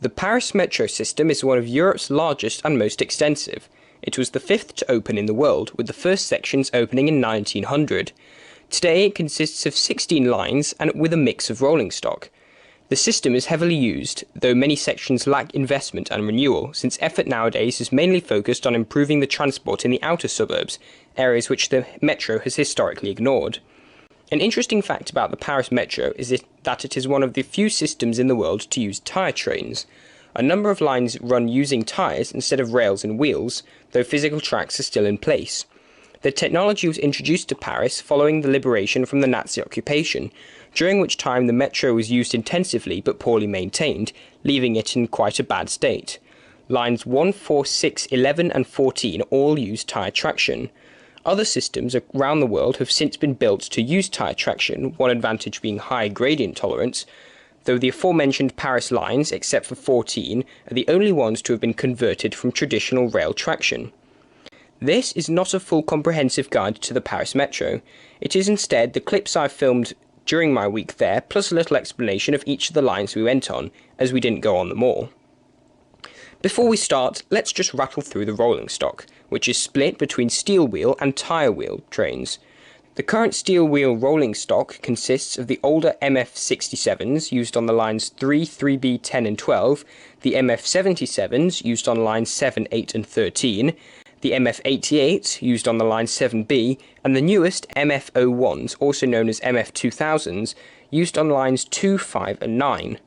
The Paris metro system is one of Europe's largest and most extensive. It was the fifth to open in the world, with the first sections opening in 1900. Today it consists of 16 lines and with a mix of rolling stock. The system is heavily used, though many sections lack investment and renewal, since effort nowadays is mainly focused on improving the transport in the outer suburbs, areas which the metro has historically ignored. An interesting fact about the Paris metro is that it is one of the few systems in the world to use tyre trains. A number of lines run using tyres instead of rails and wheels, though physical tracks are still in place. The technology was introduced to Paris following the liberation from the Nazi occupation, during which time the metro was used intensively but poorly maintained, leaving it in quite a bad state. Lines 1, 4, 6, 11 and 14 all use tyre traction. Other systems around the world have since been built to use tyre traction, one advantage being high gradient tolerance, though the aforementioned Paris lines, except for 14, are the only ones to have been converted from traditional rail traction. This is not a full comprehensive guide to the Paris metro. It is instead the clips I filmed during my week there, plus a little explanation of each of the lines we went on, as we didn't go on them all. Before we start, let's just rattle through the rolling stock, which is split between steel wheel and tyre wheel trains. The current steel wheel rolling stock consists of the older MF67s used on the lines 3, 3B, 10 and 12, the MF77s used on lines 7, 8 and 13, the MF88s used on the line 7B, and the newest MF01s, also known as MF2000s, used on lines 2, 5 and 9.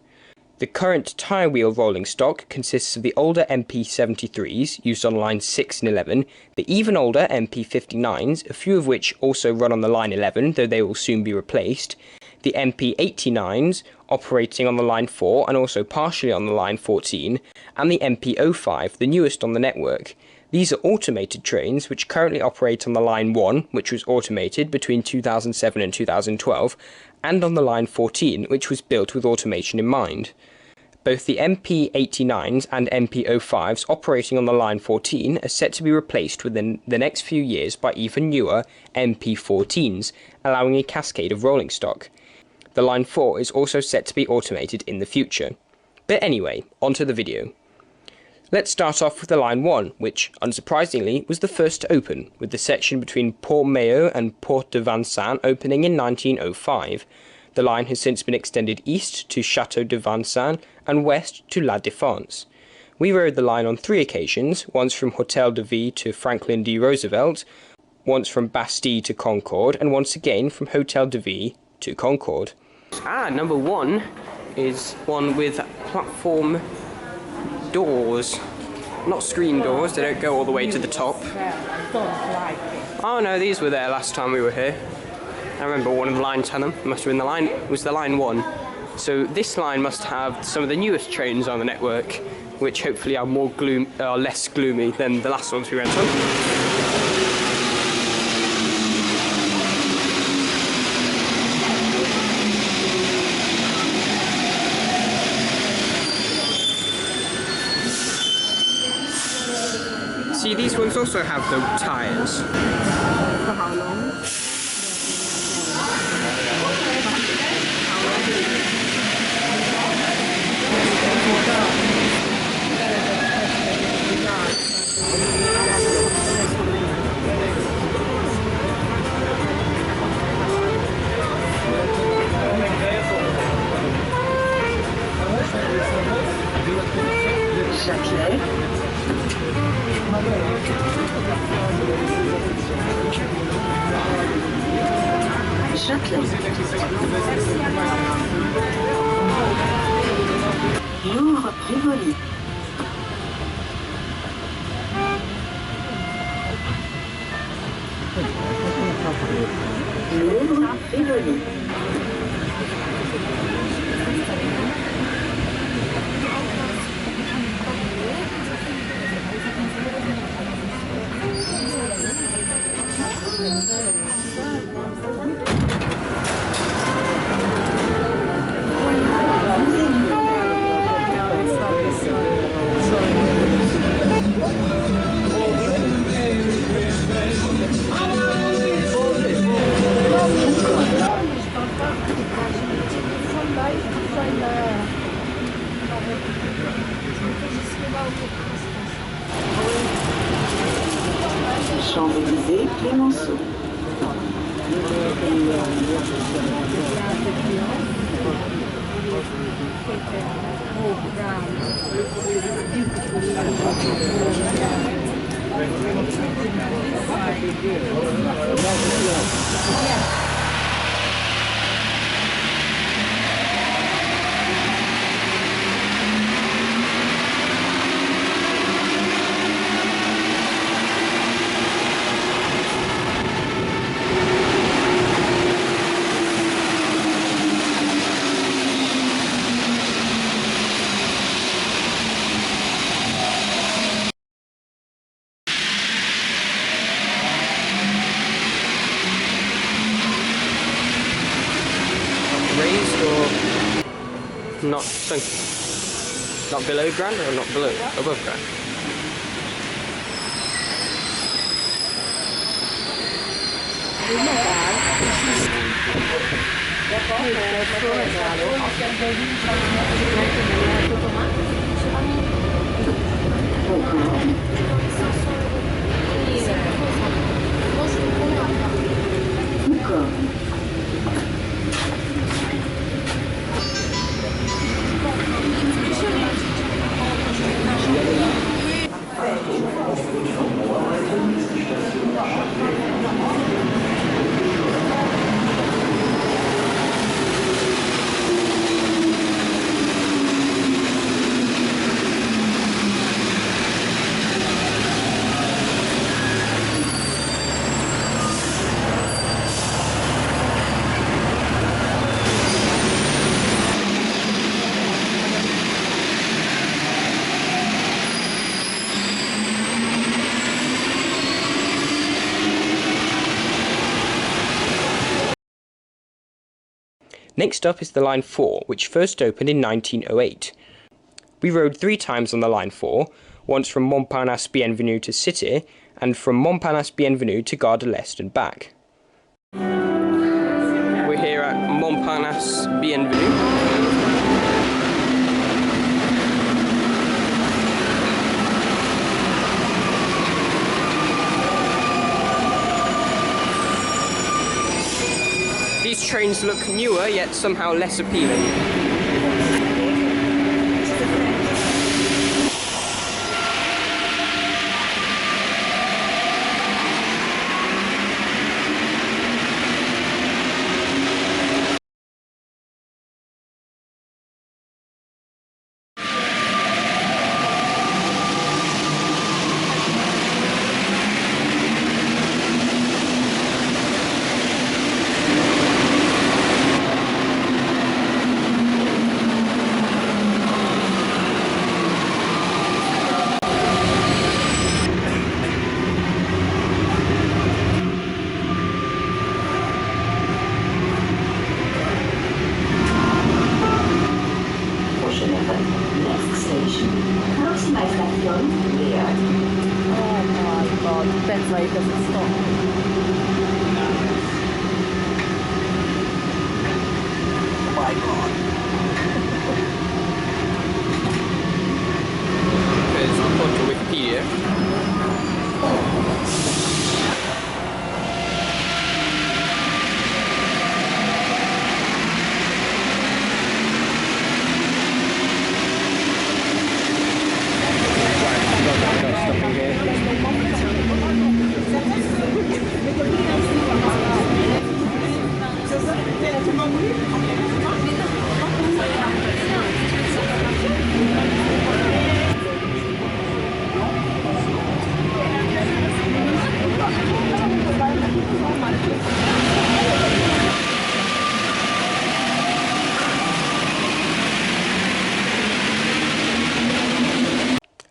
The current tyre wheel rolling stock consists of the older MP73s, used on lines 6 and 11, the even older MP59s, a few of which also run on the line 11, though they will soon be replaced, the MP89s, operating on the line 4 and also partially on the line 14, and the MP05, the newest on the network. These are automated trains which currently operate on the line 1, which was automated between 2007 and 2012, and on the line 14, which was built with automation in mind. Both the MP89s and MP05s operating on the line 14 are set to be replaced within the next few years by even newer MP14s, allowing a cascade of rolling stock. The line 4 is also set to be automated in the future. But anyway, onto the video. Let's start off with the line 1, which, unsurprisingly, was the first to open, with the section between Port-Maillot and Porte de Vincennes opening in 1905. The line has since been extended east to Château de Vincennes and west to La Défense. We rode the line on 3 occasions, once from Hôtel de Ville to Franklin D. Roosevelt, once from Bastille to Concorde, and once again from Hôtel de Ville to Concorde. Number 1 is one with platform doors, not screen doors, they don't go all the way to the top. Oh no, these were there last time we were here. I remember one of the lines had them, must have been the line 1. So this line must have some of the newest trains on the network, which hopefully are less gloomy than the last ones we went on. See, these ones also have the tyres. For how long? Châtelet. Louvre Rivoli. Louvre Rivoli. Champs-Élysées, Clémenceau. Raised or not sunk? Not below ground or not below? Above ground? Next up is the Line 4, which first opened in 1908. We rode 3 times on the Line 4, once from Montparnasse Bienvenue to Cité, and from Montparnasse Bienvenue to Gare de l'Est and back. We're here at Montparnasse Bienvenue. These trains look newer, yet somehow less appealing. Next station, próxima estación, RER. Oh my god, depends why it doesn't stop. Oh my god. Because according to Wikipedia,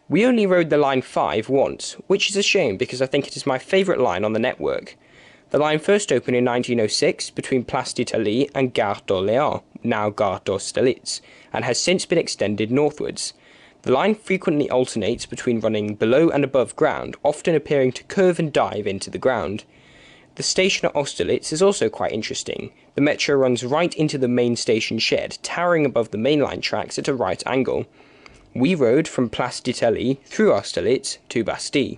we only rode the Line 5 once, which is a shame because I think it is my favourite line on the network. The line first opened in 1906 between Place d'Italie and Gare d'Orléans, now Gare d'Austerlitz, and has since been extended northwards. The line frequently alternates between running below and above ground, often appearing to curve and dive into the ground. The station at Austerlitz is also quite interesting. The metro runs right into the main station shed, towering above the mainline tracks at a right angle. We rode from Place d'Italie through Austerlitz to Bastille.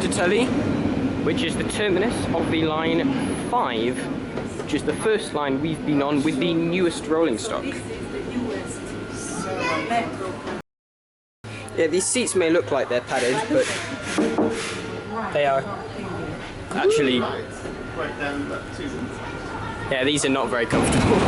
Tully, which is the terminus of the line 5, which is the first line we've been on with the newest rolling stock. Yeah, these seats may look like they're padded, but they are actually... Yeah, these are not very comfortable.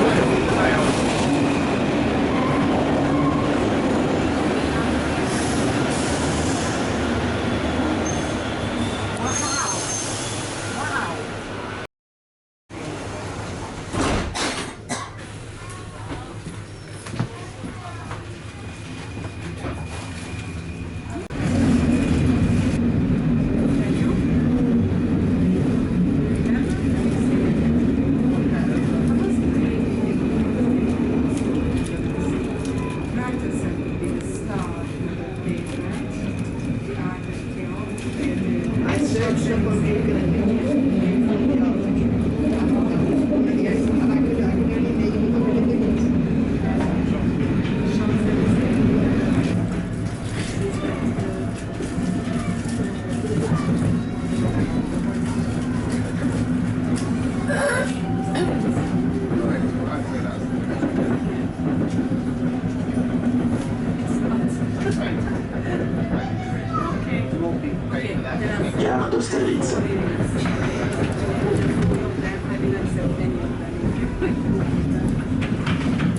Gare d'Austerlitz.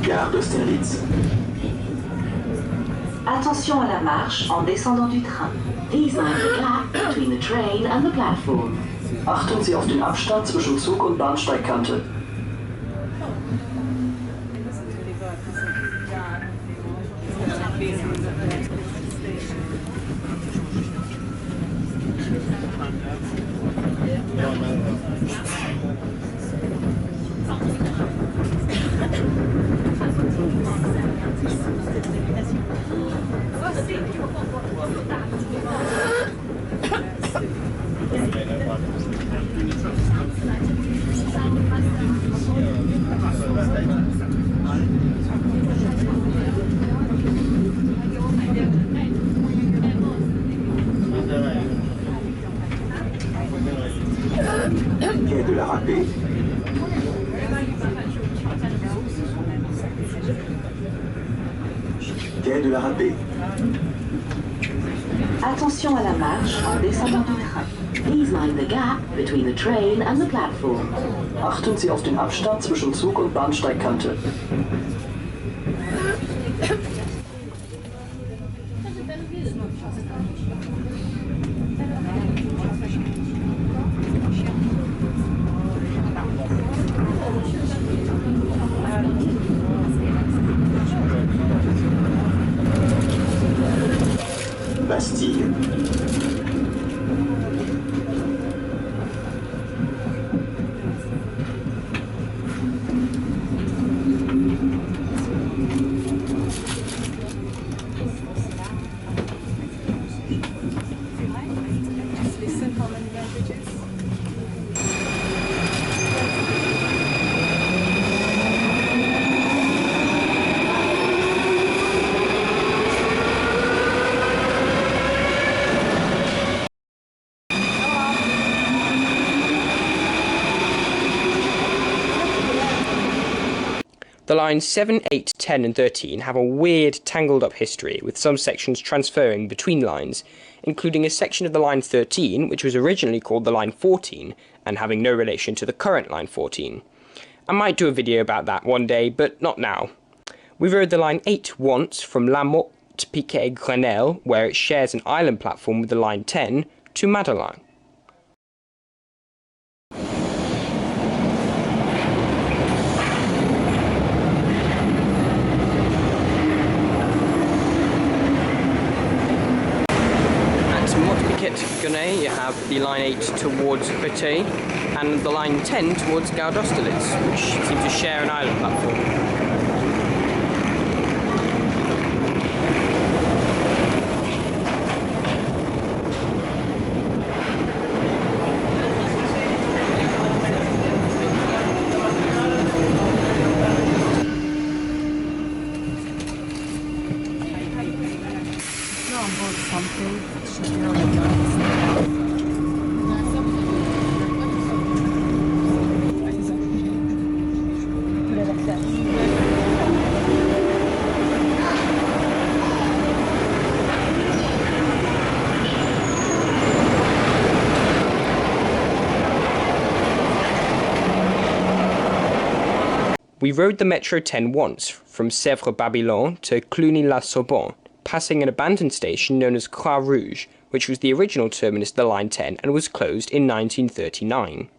Gare d'Austerlitz. Attention à la marche en descendant du train. Please mind the gap between the train and the platform. Achten Sie auf den Abstand zwischen Zug und Bahnsteigkante. Quai de la Râpée. Quai de la Râpée. Attention à la marche en descendant du train. Please mind the gap between the train and the platform. Achten Sie auf den Abstand zwischen Zug und Bahnsteigkante. Bastille. The lines 7, 8, 10 and 13 have a weird tangled up history, with some sections transferring between lines, including a section of the line 13 which was originally called the line 14 and having no relation to the current line 14. I might do a video about that one day, but not now. We rode the line 8 once from La Motte Piquet Grenelle, where it shares an island platform with the line 10, to Madeleine. Gunay, you have the line 8 towards Créteil and the line 10 towards Gare d'Austerlitz, which seem to share an island platform. Something should be on the We rode the Metro 10 once, from Sèvres-Babylon to Cluny-la-Sorbonne, passing an abandoned station known as Croix Rouge, which was the original terminus of the Line 10 and was closed in 1939.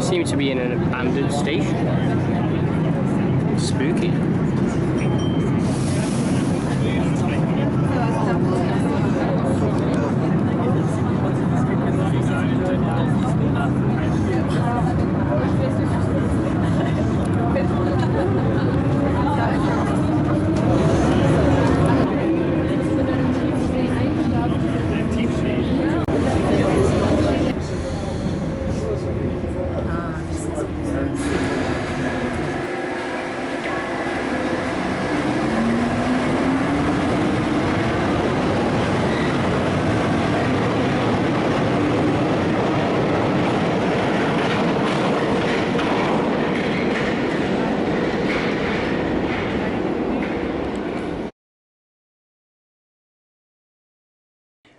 Seem to be in an abandoned station. Spooky.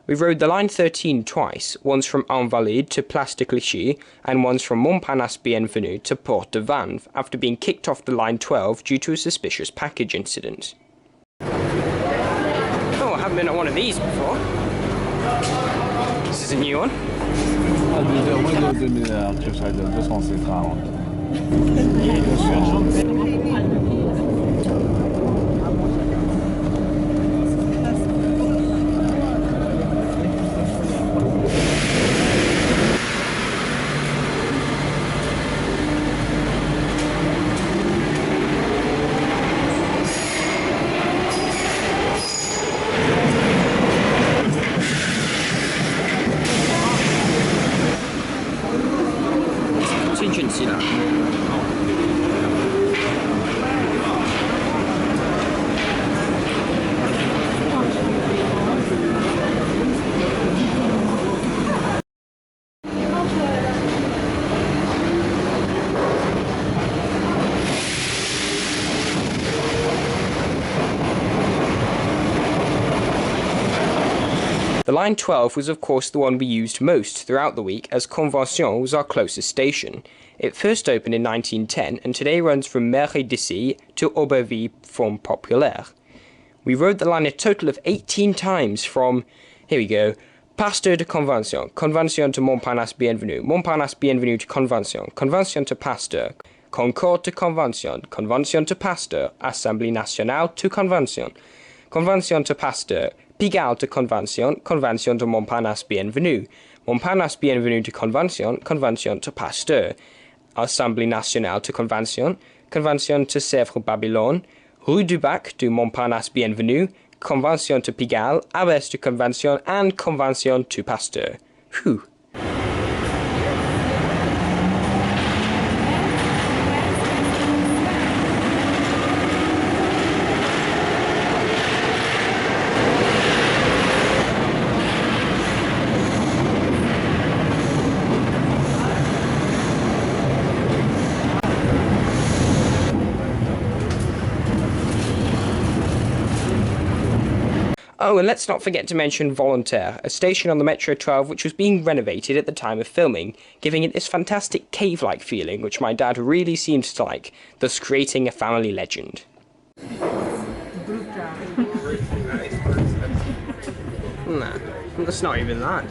We rode the Line 13 twice, once from Invalides to Place de Clichy, and once from Montparnasse Bienvenue to Porte de Vanves, after being kicked off the Line 12 due to a suspicious package incident. Oh, I haven't been at one of these before. This is a new one. Contingency là. The Line 12 was of course the one we used most throughout the week, as Convention was our closest station. It first opened in 1910 and today runs from Mairie d'Issy to Aubervilliers Tram Populaire. We rode the line a total of 18 times from, here we go, Pasteur to Convention, Convention to Montparnasse Bienvenue, Montparnasse Bienvenue to Convention, Convention to Pasteur, Concorde to Convention, Convention to Pasteur, Assemblée Nationale to Convention, Convention to Pasteur, Pigalle to Convention, Convention to Montparnasse Bienvenue, Montparnasse Bienvenue to Convention, Convention to Pasteur, Assemblée Nationale to Convention, Convention to Sèvres-Babylon, Rue du Bac to Montparnasse Bienvenue, Convention to Pigalle, Abbesse to Convention, and Convention to Pasteur. Whew. Oh, and let's not forget to mention Volontaire, a station on the Metro 12 which was being renovated at the time of filming, giving it this fantastic cave-like feeling which my dad really seemed to like, thus creating a family legend. Nah, that's not even that.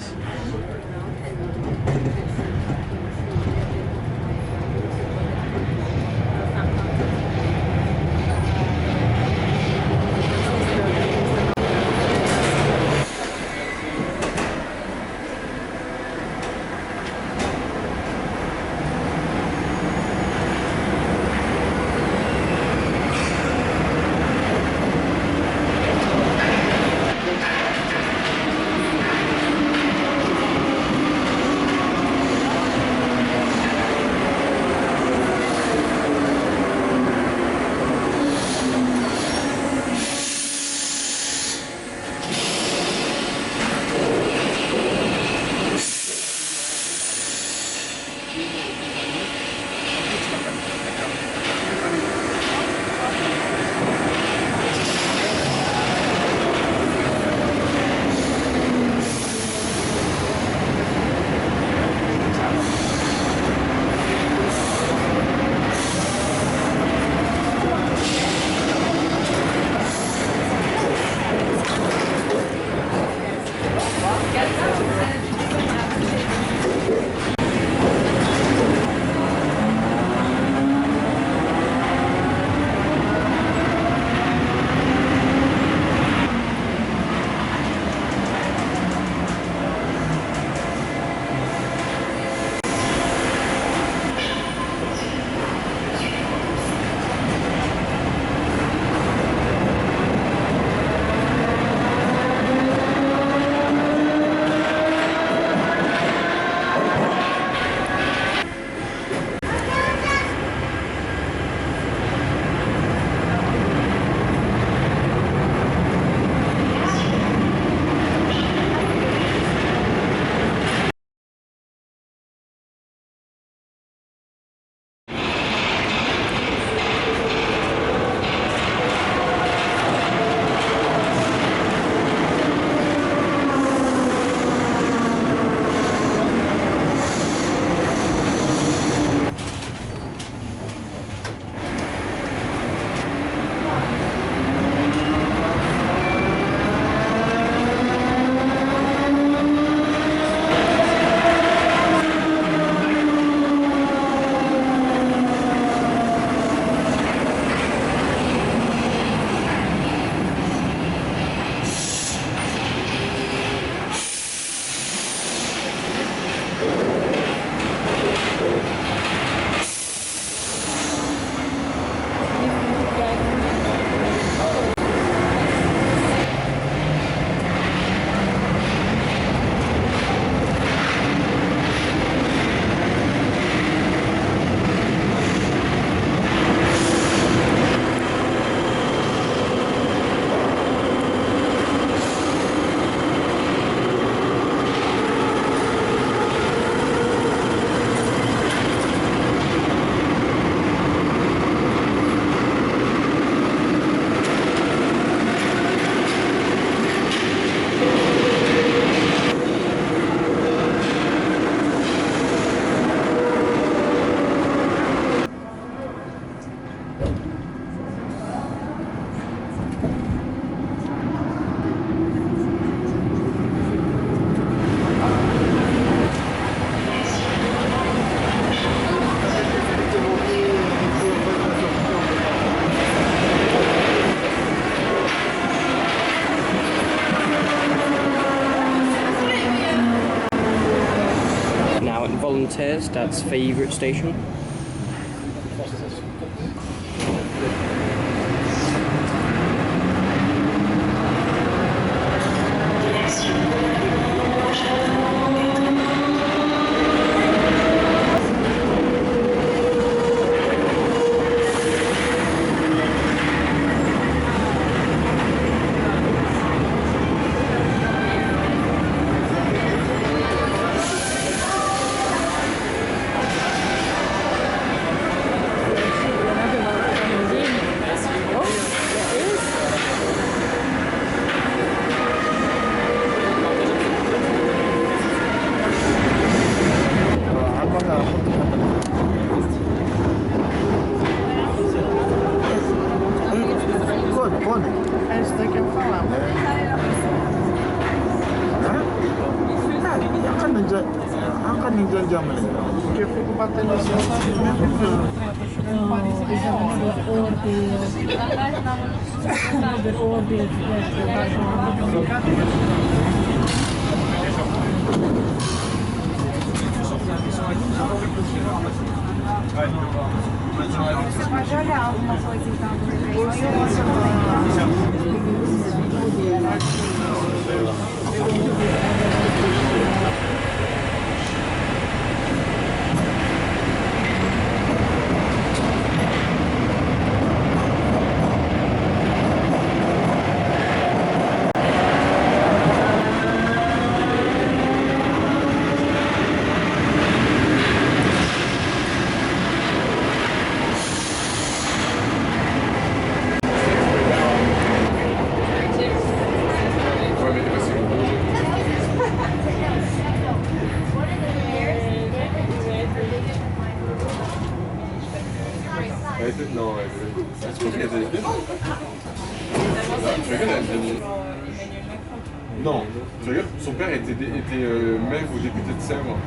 Now at Volontaires, Dad's favourite station. É isso daí que eu falava. Akan ninja porque eu fico batendo assim, Você pode olhar alguma coisa então. Non, c'est pour qu'elle était bien. Tu regardes, elle vient. Non, tu regardes, son père était maire ou député de Sèvres.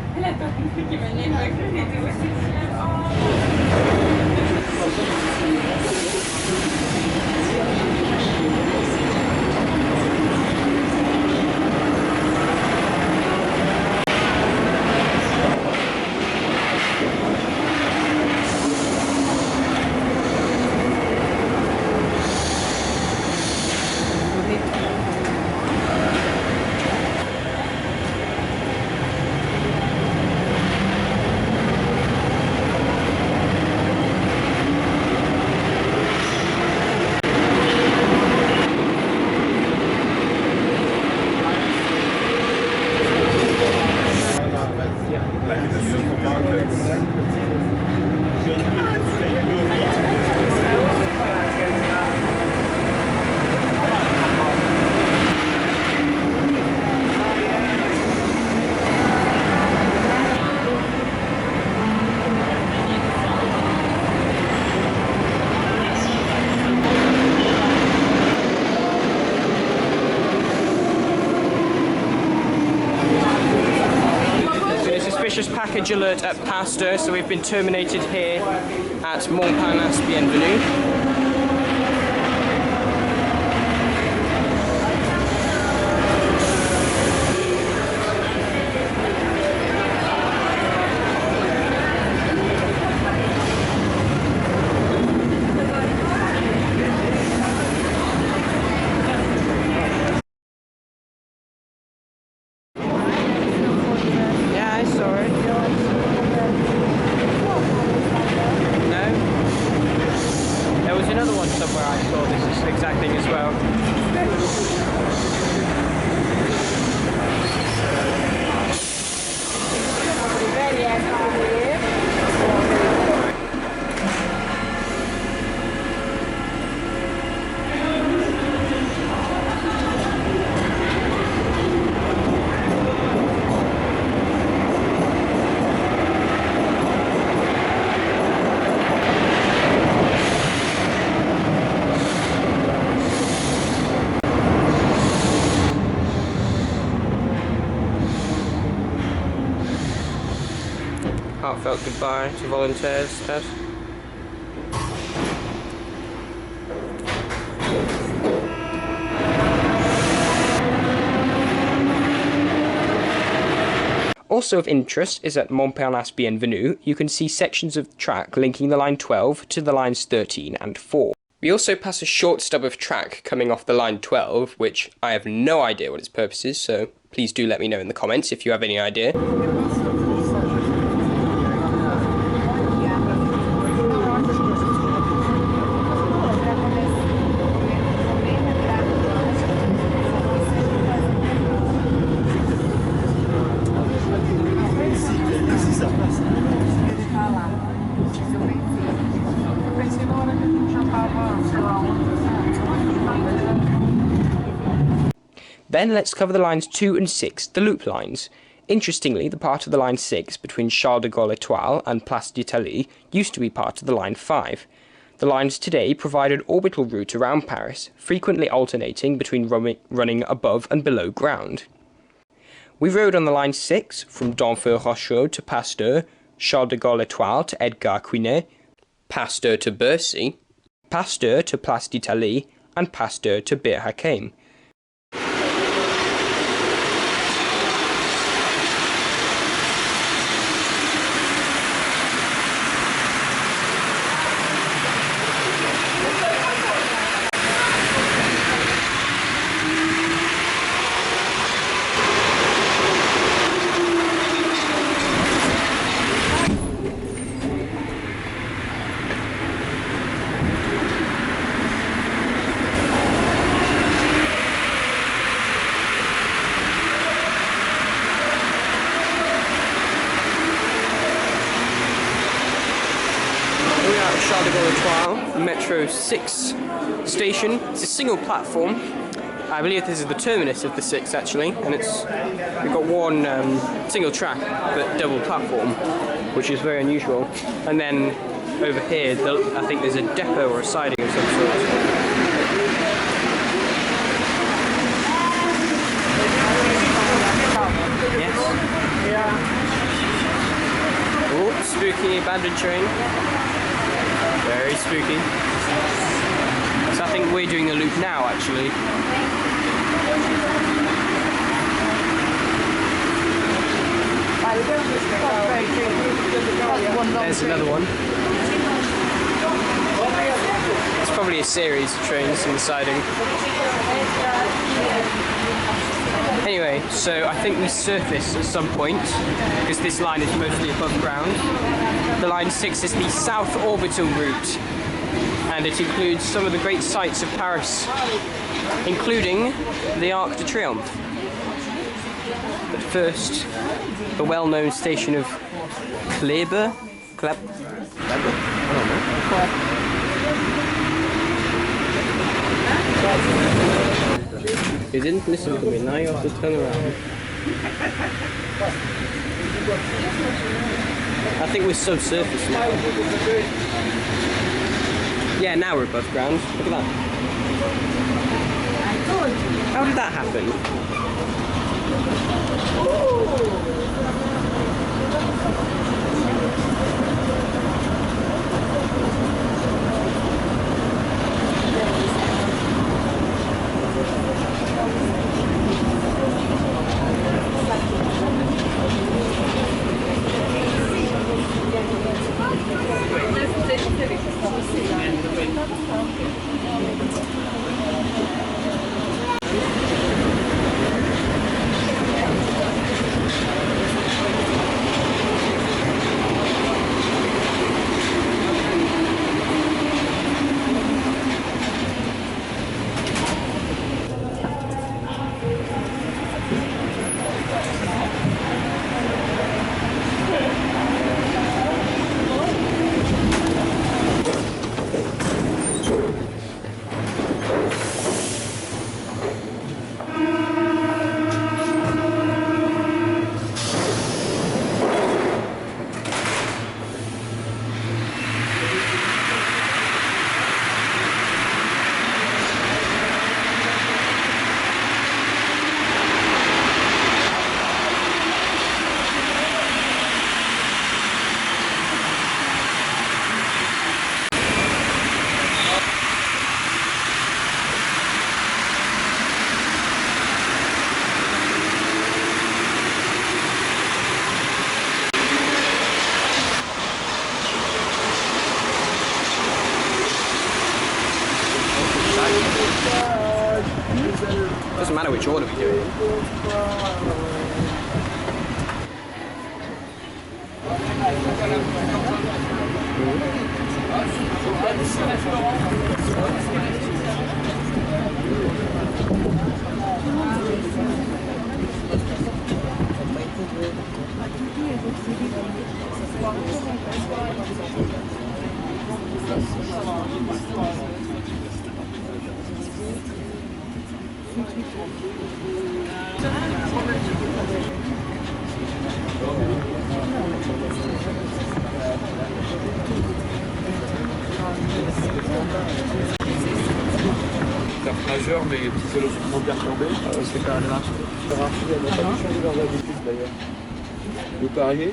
Package alert at Pasteur, so we've been terminated here at Montparnasse Bienvenue. heartfelt goodbye to volunteers, Ted. Also of interest is at Montparnasse Bienvenue, you can see sections of track linking the line 12 to the lines 13 and 4. We also pass a short stub of track coming off the line 12, which I have no idea what its purpose is, so please do let me know in the comments if you have any idea. Then let's cover the lines 2 and 6, the loop lines. Interestingly, the part of the line 6 between Charles de Gaulle Étoile and Place d'Italie used to be part of the line 5. The lines today provide an orbital route around Paris, frequently alternating between running above and below ground. We rode on the line 6 from Denfert-Rochereau to Pasteur, Charles de Gaulle Étoile to Edgar Quinet, Pasteur to Bercy, Pasteur to Place d'Italie, and Pasteur to Bir Hakeim. Charles de Gaulle Étoile, Metro 6 station. It's a single platform. I believe this is the terminus of the 6 actually, and we've got one single track but double platform, which is very unusual. And then over here, I think there's a depot or a siding of some sort. Yes. Oh, spooky abandoned train. Very spooky. So I think we're doing the loop now, actually. There's another one. It's probably a series of trains in the siding. Anyway, so I think we surface at some point, because this line is mostly above ground. The line 6 is the south orbital route, and it includes some of the great sights of Paris, including the Arc de Triomphe. But first, the well-known station of Klebe? You didn't listen to me, now you have to turn around. I think we're subsurface now. Yeah, now we're above ground. Look at that. How did that happen? Doesn't matter which order we do it. Carte majeure, mais petit vélo trop perturbé. C'est quand même là. Ça marche, elle n'a pas dû changer leurs habitudes d'ailleurs. Vous pariez?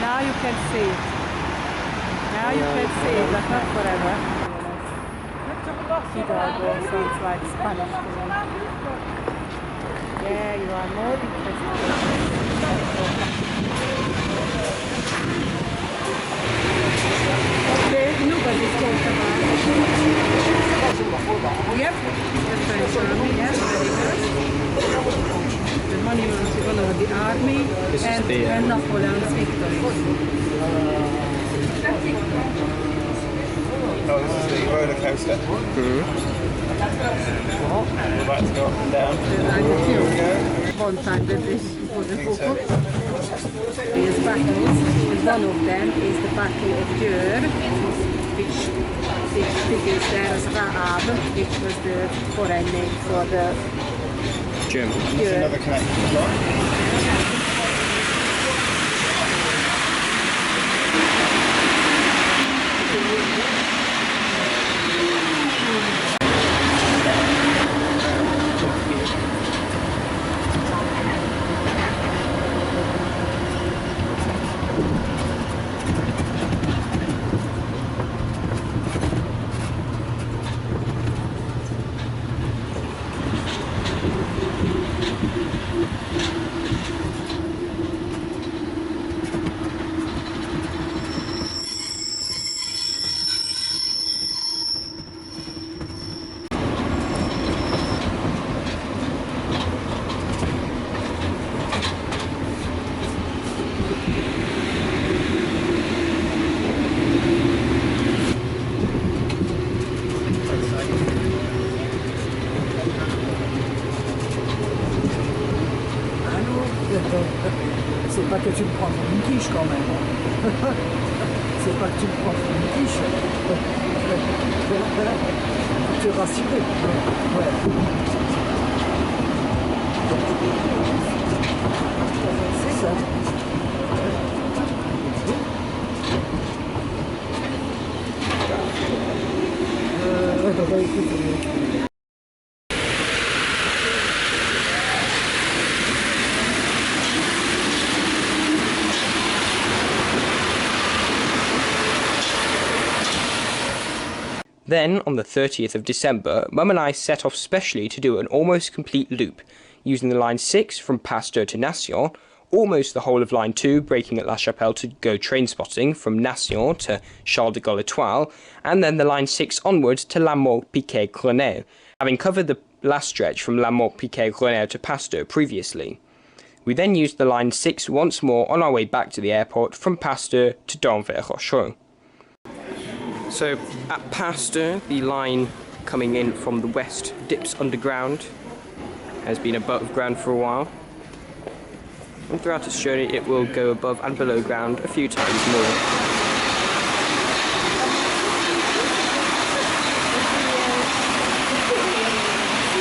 Now you can see it. Now you can see it, but not forever. Hidalgo sounds like Spanish to me. Yeah, you are more interested. Okay, nobody's talked about it. Yep, the French army, yes, very good. The monuments in honor of the army and Napoleon's victory. Oh, this is the roller coaster. We're about to go up and down. One time that this was a book. There's battles, and one of them is the Battle of RER, which figures there as Raab, which was the foreign name for the German. That's another connecting plot. C'est pas que tu me prends pour une quiche quand même. C'est pas que tu me prends pour une quiche. Tu es rassuré. Ouais. C'est ça. Écoute, Then, on the 30th of December, Mum and I set off specially to do an almost complete loop, using the line 6 from Pasteur to Nation, almost the whole of line 2 breaking at La Chapelle to go train spotting from Nation to Charles de Gaulle Etoile, and then the line 6 onwards to La Mort-Piquet-Grenelle, having covered the last stretch from La Mort-Piquet-Grenelle to Pasteur previously. We then used the line 6 once more on our way back to the airport from Pasteur to Denver-Rochereau. So at Pasteur, the line coming in from the west dips underground, has been above ground for a while, and throughout its journey it will go above and below ground a few times more.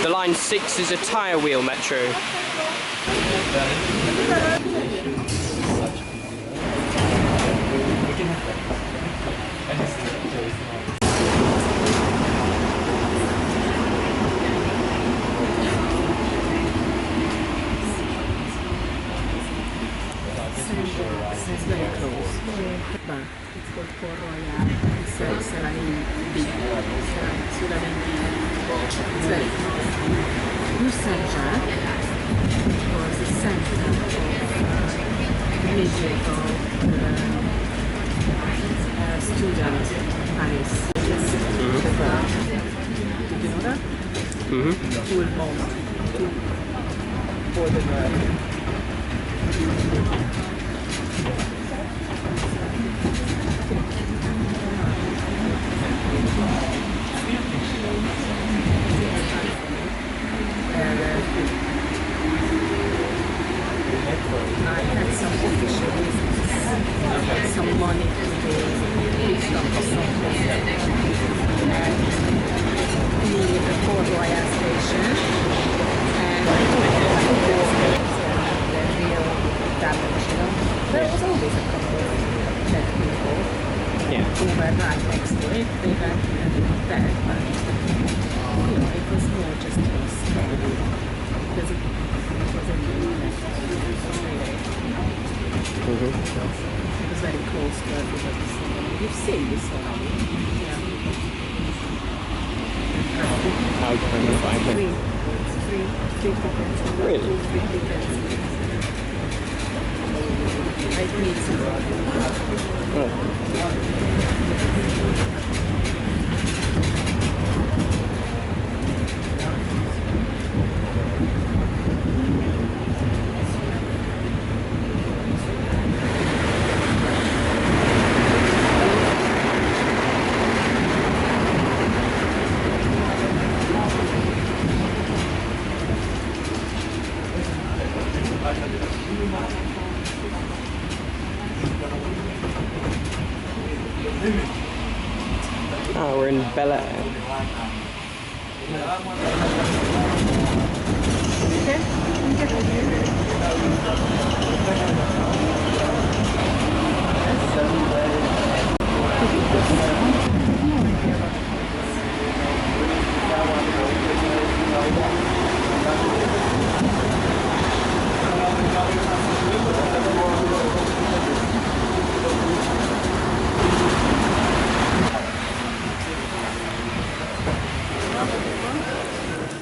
The line 6 is a tyre wheel metro. It's very close. But it's called Port Royal. It's a line big. It's very close. New Saint-Jacques was the center of medical student Paris. Did you know that? Tout le monde. For the I had some official business, some money to pay or something. Near the Port Royal station, and the real damage, you know. There was always a couple of dead people who were right next to it. They weren't even dead, but you know, it was more just scary because it was a new It was very close to everybody. You've seen this already. Yeah. How do you find it? Three tickets. Really? 3 tickets. I need Ah, we're in Bel Air.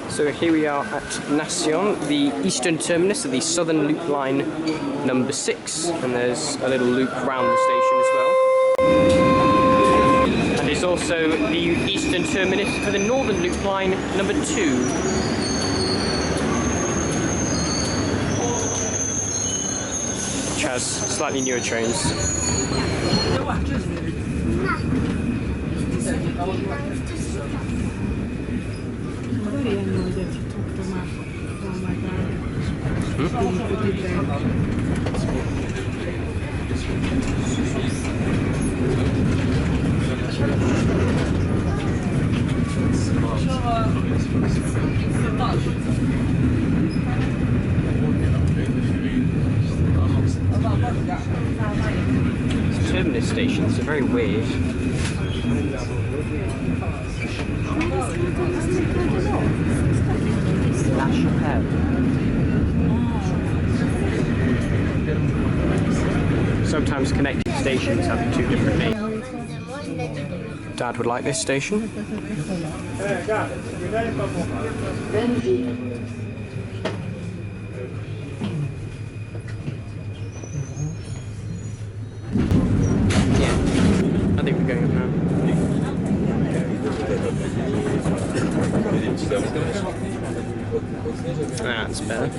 So here we are at Nation, the eastern terminus of the Southern Loop line number 6, and there's a little loop round the station as well. And it's also the eastern terminus for the Northern Loop line number 2. Which has slightly newer trains. These terminus stations are very weird. Sometimes connecting stations have 2 different names. Dad would like this station. Yeah, I think we're going up now. That's better.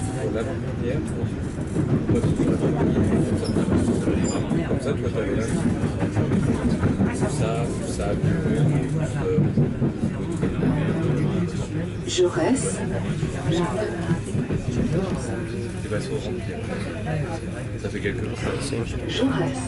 Jaurès. Ça fait quelque chose. Jaurès.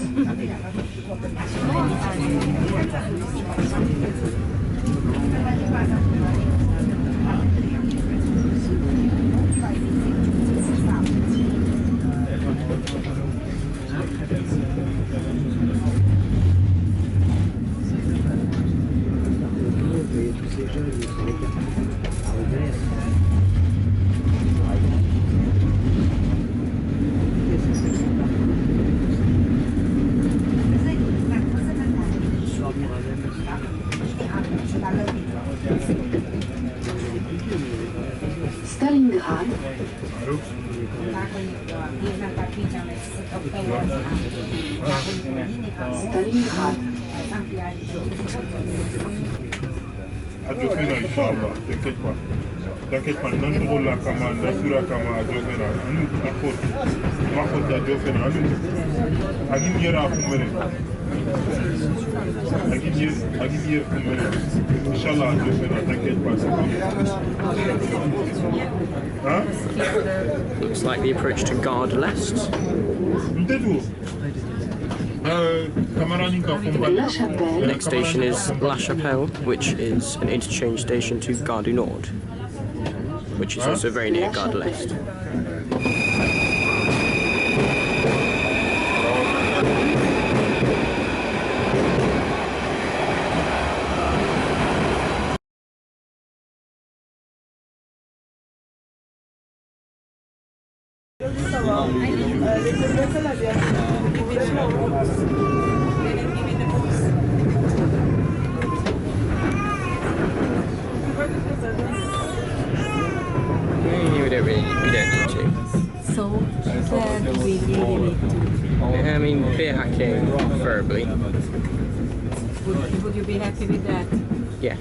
Stalingrad. Stalingrad. Adjofena inshallah, t'inquiète pas. T'inquiète pas, non trop la commande, la sura kama adjofena. Anu, akot. Makot adjofena, anu. Agim yera kumere. Agim yera kumere. Inshallah adjofena, t'inquiète pas, c'est bon. Hein? Looks like the approach to Gare l'Est. M'tétou. La Chapelle. Next station is La Chapelle, which is an interchange station to Gare du Nord, which is also very near Gare l'Est. We don't need to. So, where do we really need to? I mean, beer hacking, preferably. Would you be happy with that? Yeah.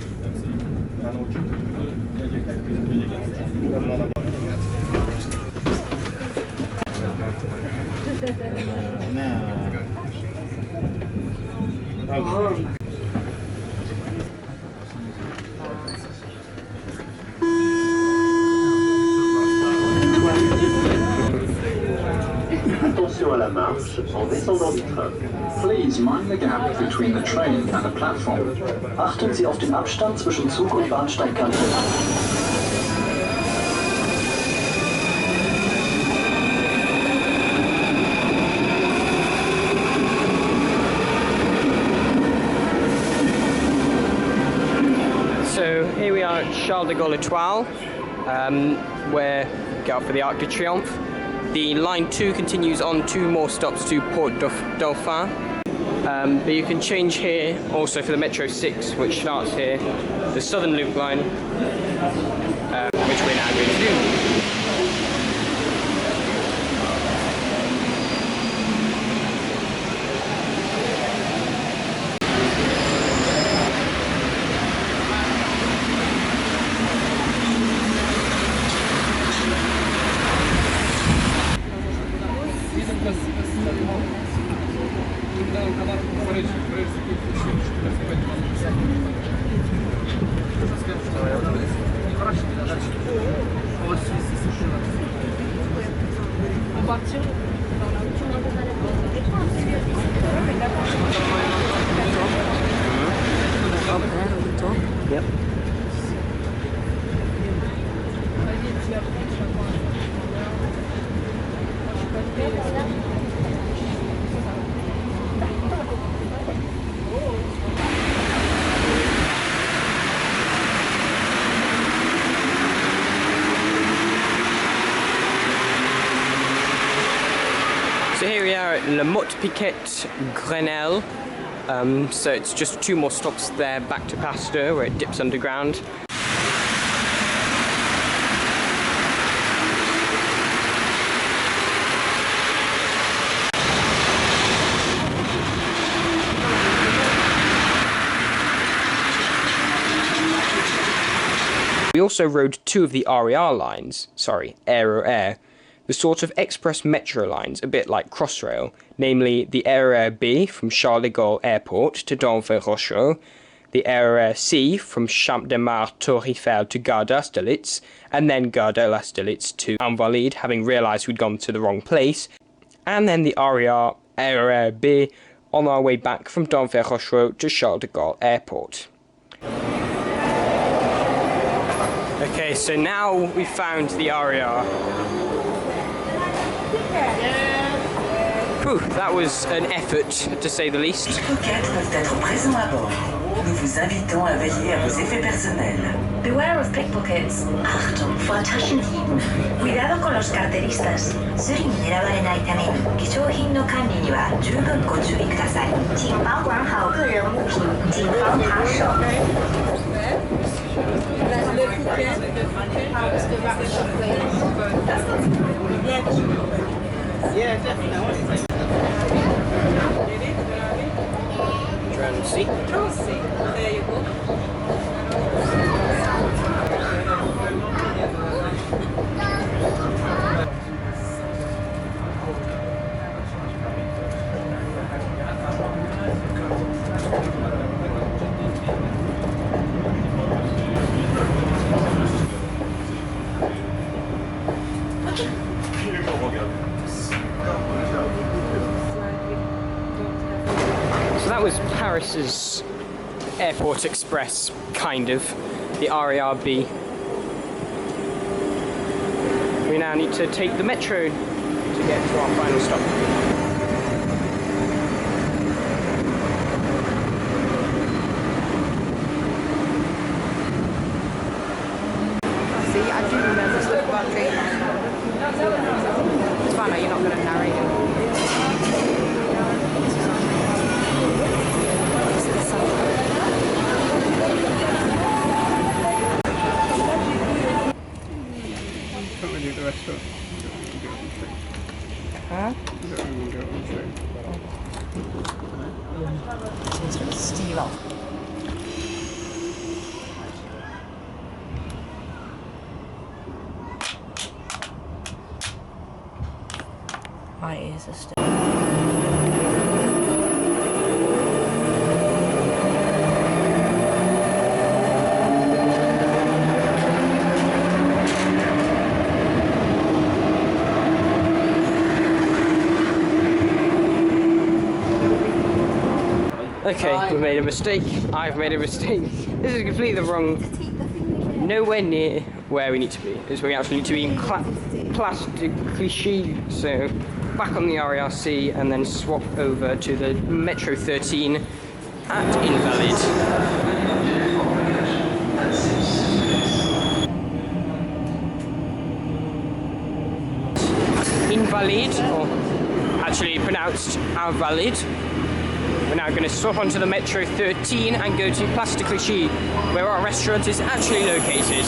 Attention à la marche en descendant du train. Please mind the gap between the train and the platform. Achten Sie auf den Abstand zwischen Zug und Bahnsteigkante. So here we are at Charles de Gaulle Étoile, where we get off for the Arc de Triomphe. The line 2 continues on 2 more stops to Port Dauphin, but you can change here also for the Metro 6, which starts here, the Southern Loop line, which we're now going to do. Yep. So here we are at Le Motte-Piquet Grenelle. So it's just 2 more stops there back to Pasteur where it dips underground. We also rode two of the RER lines, RER, the sort of express metro lines, a bit like Crossrail, namely the RER B from Charles de Gaulle Airport to Denfert-Rochereau, the RER C from Champ de Mars Tour Eiffel to Gare d'Austerlitz, and then Gare d'Austerlitz to Invalides, having realised we'd gone to the wrong place, and then the RER B on our way back from Denfert-Rochereau to Charles de Gaulle Airport. Okay, so now we've found the RER. Whew, that was an effort, to say the least. Pickpockets peuvent être présents à bord. Nous vous invitons à veiller à vos effets personnels. Beware of pickpockets. Achtung vor Taschendieben. Cuidado con los carteristas. スリに狙われないために化粧品の管理には十分ご注意ください。请保管好个人物品，谨防扒手。Yeah, definitely. Transit. There you go. So that was Paris's Airport Express, kind of, the RERB. We now need to take the metro to get to our final stop. See, I do remember stuff about trains. It's fine, you're not going to narrate it. Can't really do the restaurant. Huh? You don't even go on the train. Sort of steal off. My ears are still. Okay, we made a mistake. I've made a mistake. This is completely the wrong. Nowhere near where we need to be. Is we actually need to be in Place de Clichy. So back on the RERC and then swap over to the Metro 13 at Invalides. Invalides, or actually pronounced Invalides. We're now going to swap onto the Metro 13 and go to Place de Clichy, where our restaurant is actually located.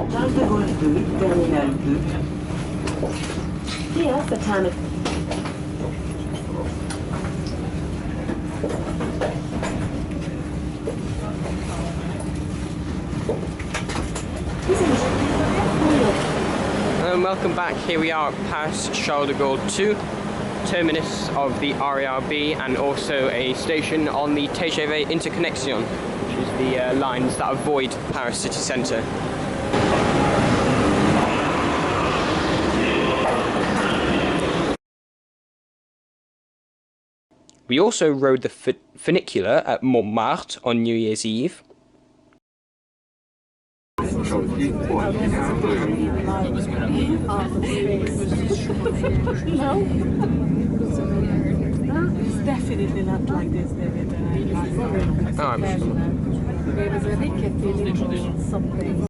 Charles de Gaulle 2, Terminal 2. Here, the time. And welcome back. Here we are at Paris Charles de Gaulle 2, terminus of the RERB, and also a station on the TGV Interconnexion, which is the lines that avoid Paris city centre. We also rode the funicular at Montmartre on New Year's Eve. No? It's definitely not like this, David. Oh, I'm sure. There was a rickety little something.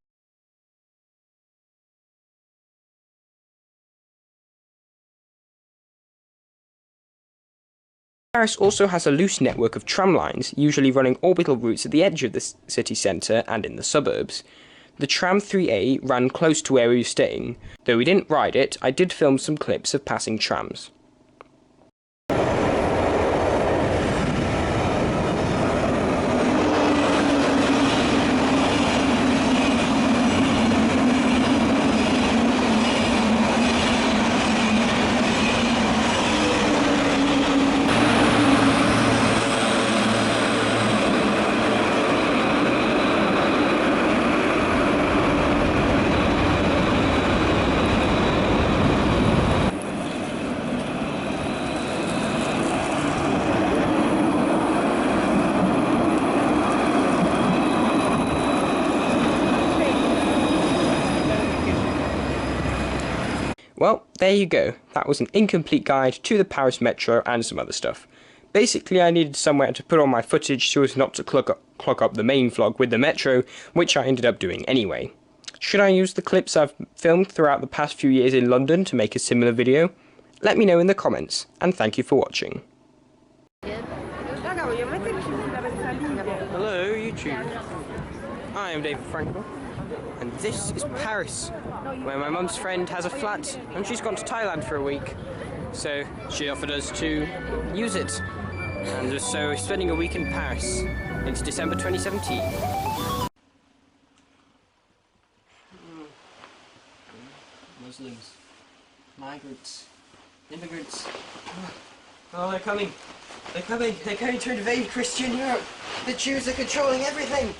Paris also has a loose network of tram lines, usually running orbital routes at the edge of the city centre and in the suburbs. The tram 3A ran close to where we were staying. Though we didn't ride it, I did film some clips of passing trams. Well, there you go. That was an incomplete guide to the Paris Metro and some other stuff. Basically, I needed somewhere to put all my footage so as not to clog up the main vlog with the Metro, which I ended up doing anyway. Should I use the clips I've filmed throughout the past few years in London to make a similar video? Let me know in the comments, and thank you for watching. Hello, YouTube. I am David Frankel, and this is Paris, where my mum's friend has a flat, and she's gone to Thailand for a week. So she offered us to use it, and so we're spending a week in Paris. It's December 2017. Muslims, migrants, immigrants. Oh, they're coming. They're coming. They're going to invade Christian Europe. The Jews are controlling everything.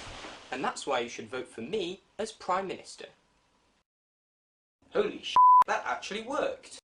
And that's why you should vote for me as Prime Minister. Holy sh**, that actually worked.